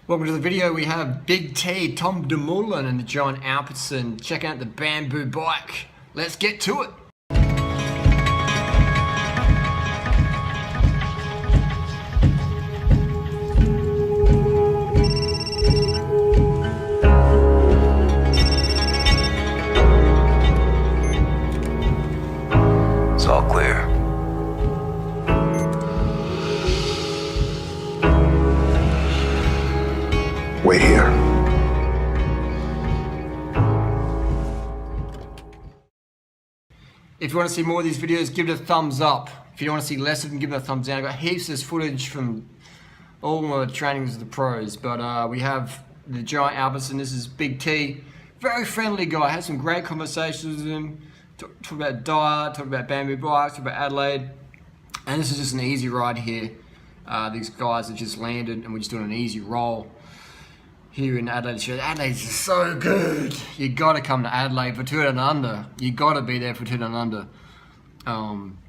Welcome to the video. We have Big T, Tom Dumoulin and the giant Alperson checking out the bamboo bike. Let's get to it. It's all clear. Wait here. If you want to see more of these videos, give it a thumbs up. If you want to see less of them, give it a thumbs down. I've got heaps of footage from all my trainings of the pros, but we have the giant Alperson. This is Big T. Very friendly guy. I had some great conversations with him. Talk about diet, talk about bamboo bikes, talk about Adelaide. And this is just an easy ride here. These guys have just landed and we're just doing an easy roll here in Adelaide. Adelaide's just so good. You gotta come to Adelaide for 2 and under. You gotta be there for 2 and under. I'm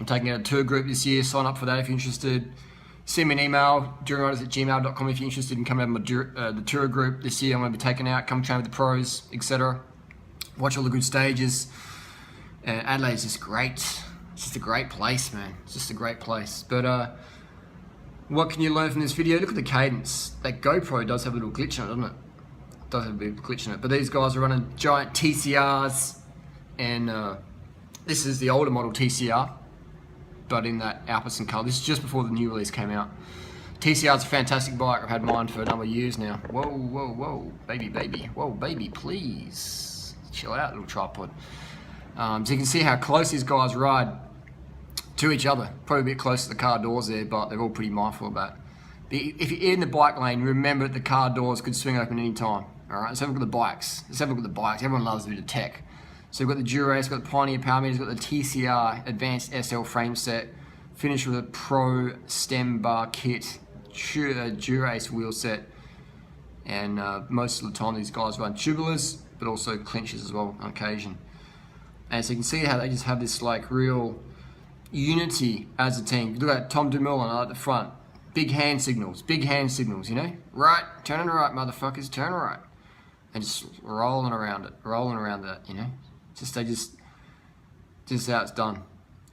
taking out a tour group this year. Sign up for that if you're interested. Send me an email, duringriders@gmail.com if you're interested in coming out of the tour group this year. I'm gonna be taking out, come train with the pros, etc. Watch all the good stages. Adelaide's just great. It's just a great place, man. It's just a great place. But what can you learn from this video? Look at the cadence. That GoPro does have a little glitch in it, doesn't it? It does have a bit of a glitch in it. But these guys are running giant TCRs, and this is the older model TCR, but in that Alperson colour. This is just before the new release came out. TCR's a fantastic bike. I've had mine for a number of years now. Whoa, whoa, whoa, baby, baby. Whoa, baby, please. Chill out, little tripod. So you can see how close these guys ride to each other. Probably a bit close to the car doors there, but they're all pretty mindful of that. If you're in the bike lane, remember that the car doors could swing open any time. All right, let's have a look at the bikes. Everyone loves a bit of tech. So we've got the Dura-Ace, got the Pioneer power meters, got the TCR Advanced SL frame set, finished with a Pro stem bar kit, Dura-Ace wheel set, and most of the time these guys run tubulars, but also clinches as well on occasion. And so you can see how they just have this like real unity as a team. Look at Tom Dumoulin at the front. Big hand signals, you know? Right, turning right, motherfuckers, turn right. And just rolling around that, you know? Just how it's done.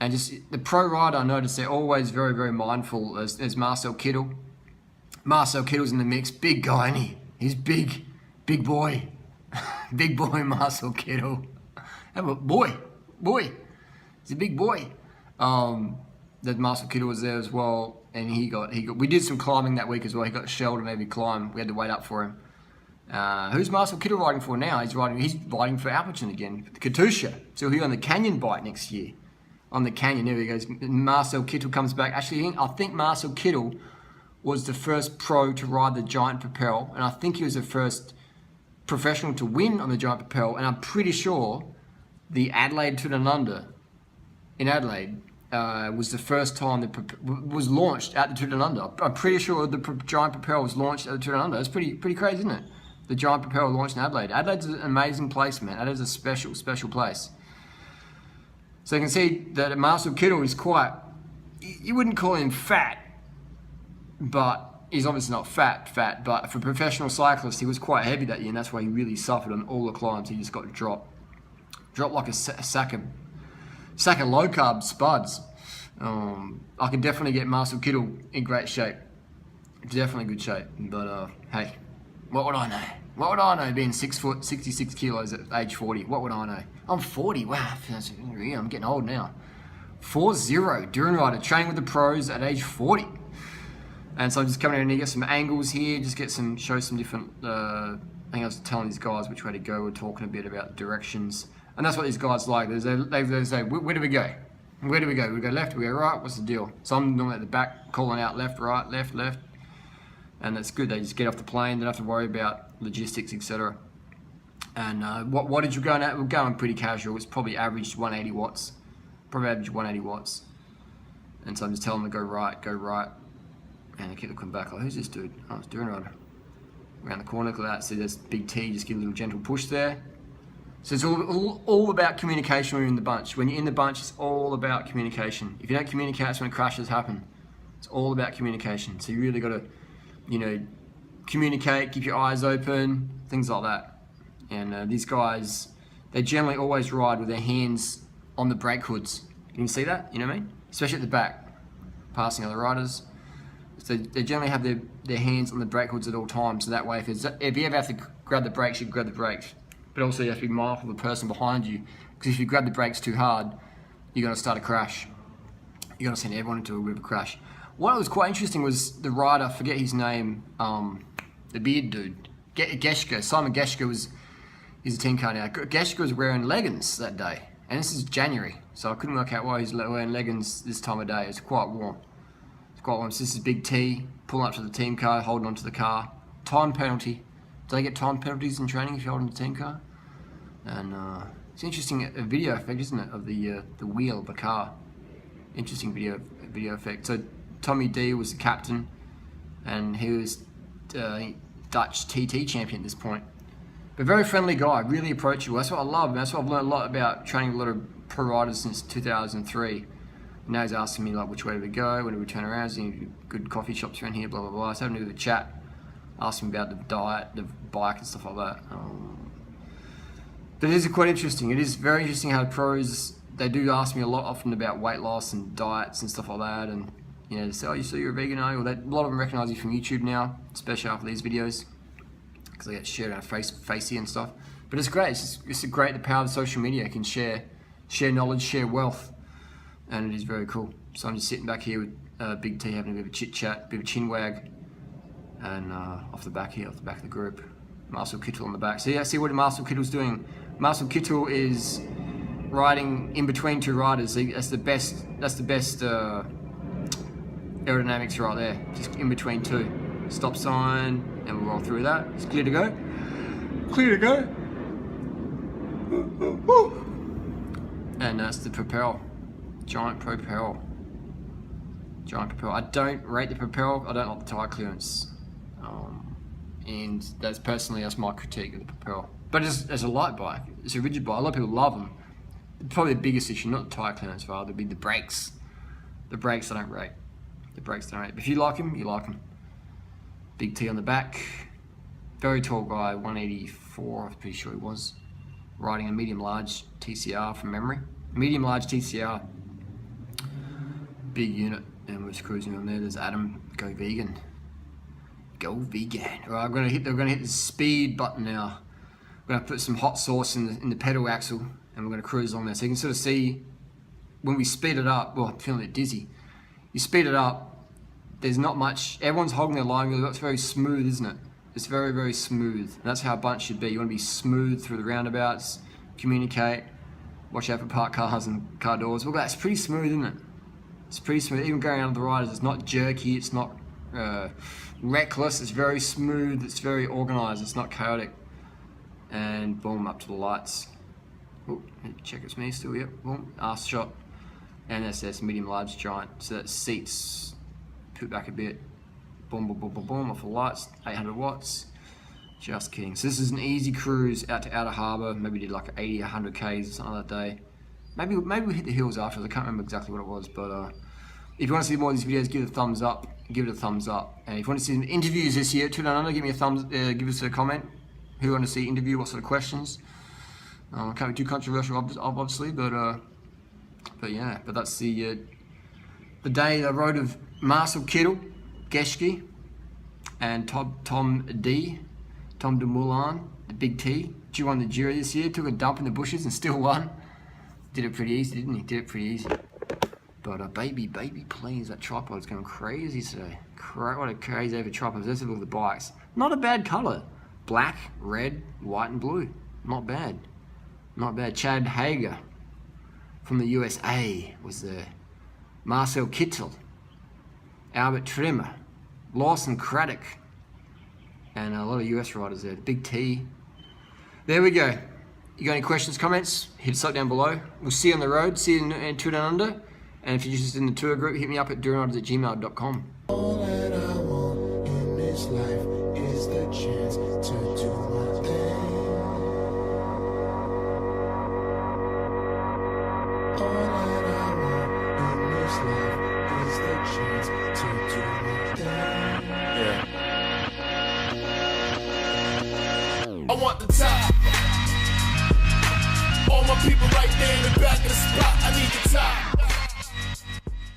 And just the pro rider, I noticed they're always very, very mindful. There's Marcel Kittel. Marcel Kittel's in the mix. Big guy, isn't he? He's big. Big boy. Big boy Marcel Kittel. Have a boy. He's a big boy. That Marcel Kittel was there as well, and he got. We did some climbing that week as well. He got shelled on every climb. We had to wait up for him. Who's Marcel Kittel riding for now? He's riding for Alperson again, Katusha. So he'll be on the Canyon bike next year. On the Canyon, there he goes. Marcel Kittel comes back. Actually, I think Marcel Kittel was the first pro to ride the Giant Propel, and I think he was the first professional to win on the Giant Propel. And I'm pretty sure the Adelaide 2 and under in Adelaide was the first time that was launched at the 2 and under. I'm pretty sure the Giant Propel was launched at the 2 and under. It's pretty crazy, isn't it? The Giant Propel launched in Adelaide. Adelaide's an amazing place, man. Adelaide's a special, special place. So you can see that Marcel Kittel is quite, you wouldn't call him fat, but he's obviously not fat, but for a professional cyclist, he was quite heavy that year, and that's why he really suffered on all the climbs. He just got dropped like a sack of low carb spuds. I can definitely get Marcel Kittel in great shape. Definitely good shape. But hey, what would I know? What would I know being 6 foot, 66 kilos at age 40? What would I know? I'm 40. Wow, I'm getting old now. 4-0, During rider, training with the pros at age 40. And so I'm just coming in and get some angles here, show some different, I think I was telling these guys which way to go. We're talking a bit about directions. And that's what these guys like. They say, where do we go? Where do we go? We go left, we go right, what's the deal? So I'm normally at the back, calling out left, right, left. And that's good. They just get off the plane, they don't have to worry about logistics, etc. And what did you go at? We're going pretty casual. It's probably averaged 180 watts. And so I'm just telling them to go right. And they keep looking back, like, who's this dude? Oh, it's Dumoulin rider. Around the corner, look at that. See, there's Big T, just give a little gentle push there. So it's all about communication when you're in the bunch. When you're in the bunch, it's all about communication. If you don't communicate, that's when crashes happen. It's all about communication. So you really got to, communicate, keep your eyes open, things like that. And these guys, they generally always ride with their hands on the brake hoods. You can see that, you know what I mean? Especially at the back, passing other riders. So they generally have their hands on the brake hoods at all times. So that way, if you ever have to grab the brakes, you grab the brakes. But also you have to be mindful of the person behind you, because if you grab the brakes too hard, you're going to start a crash. You're going to send everyone into a bit of a crash. What was quite interesting was the rider, I forget his name, the beard dude, Geschke. Simon Geschke he's a team car now. Geschke was wearing leggings that day, and this is January, so I couldn't work out why he's wearing leggings this time of day. It's quite warm. So this is Big T, pulling up to the team car, holding onto the car. Time penalty. Do they get time penalties in training if you hold on to the team car? And it's an interesting video effect, isn't it, of the wheel of the car. Interesting video effect. So Tommy D was the captain, and he was Dutch TT champion at this point. But very friendly guy, really approachable. That's what I love. And that's what I've learned a lot about training a lot of pro riders since 2003. Now he's asking me like which way do we go, when do we turn around, is there any good coffee shops around here, blah blah blah. So having a bit of a chat, asking about the diet, the bike and stuff like that. But it is quite interesting. It is very interesting how pros, they do ask me a lot often about weight loss and diets and stuff like that, and you know, they say, oh, you say you're a vegan, are you? Well, a lot of them recognise you from YouTube now, especially after these videos, because they get shared on Facey and stuff. But it's great. It's great, the power of social media. You can share knowledge, share wealth, and it is very cool. So I'm just sitting back here with Big T, having a bit of a chit chat, a bit of a chin wag, and off the back of the group, Marcel Kittel on the back. So yeah, see what Marcel Kittel's doing. Marcel Kittel is riding in between two riders. That's the best aerodynamics right there, just in between two. Stop sign, and we'll roll through that. It's clear to go. Clear to go. And that's the propel. Giant propel. I don't rate the propel. I don't like the tyre clearance. And that's my critique of the propel. But as a light bike, it's a rigid bike. A lot of people love them. Probably the biggest issue, not the tyre clearance, rather, would be the brakes. The brakes I don't rate. But if you like him, you like him. Big T on the back. Very tall guy, 184, I'm pretty sure he was. Riding a medium-large TCR from memory. Medium-large TCR. Big unit. And we're just cruising on there. There's Adam. Go vegan. Go vegan. Alright, we're gonna hit the speed button now. We're gonna put some hot sauce in the pedal axle, and we're gonna cruise along there. So you can sort of see when we speed it up. Well, I'm feeling a bit dizzy. You speed it up. There's not much. Everyone's holding their line really well. It's very smooth, isn't it? It's very, very smooth. And that's how a bunch should be. You want to be smooth through the roundabouts. Communicate. Watch out for parked cars and car doors. Look at that. It's pretty smooth, isn't it? It's pretty smooth. Even going out of the riders, it's not jerky. It's not reckless. It's very smooth. It's very organized. It's not chaotic. And boom, up to the lights. Oh, check it's me still. Yep. Boom. Arse shot. And that's medium, large, giant. So that seats put back a bit. Boom, boom, boom, boom, boom. Off the lights. 800 watts. Just kidding. So this is an easy cruise out to Outer Harbour. Maybe did like 80, 100 Ks or something that day. Maybe we hit the hills afterwards. I can't remember exactly what it was, but if you want to see more of these videos, give it a thumbs up. Give it a thumbs up. And if you want to see some interviews this year, tune in, give me a thumbs. Give us a comment. Who you want to see interview? What sort of questions? Can't be too controversial, obviously, but yeah. But that's the day I rode of Marcel Kittel, Geschke, and Tom Dumoulin, the Big T. Drew won the jury this year. Took a dump in the bushes and still won. Did it pretty easy, didn't he? Did it pretty easy. But baby, please, that tripod's going crazy today. What a crazy over tripod. Let's have a look at the bikes. Not a bad colour. Black, red, white and blue. Not bad. Not bad. Chad Hager from the USA was there. Marcel Kittel. Albert Trimmer. Lawson Craddock. And a lot of US riders there. Big T. There we go. You got any questions, comments? Hit us up down below. We'll see you on the road. See you in Tour Down Under. And if you're just in the tour group, hit me up at durinriders@gmail.com. All that I want in this life is the chance to do my thing. All that I want in this life is the chance to do my thing. Yeah. I want the top. All my people right there in the back of the spot.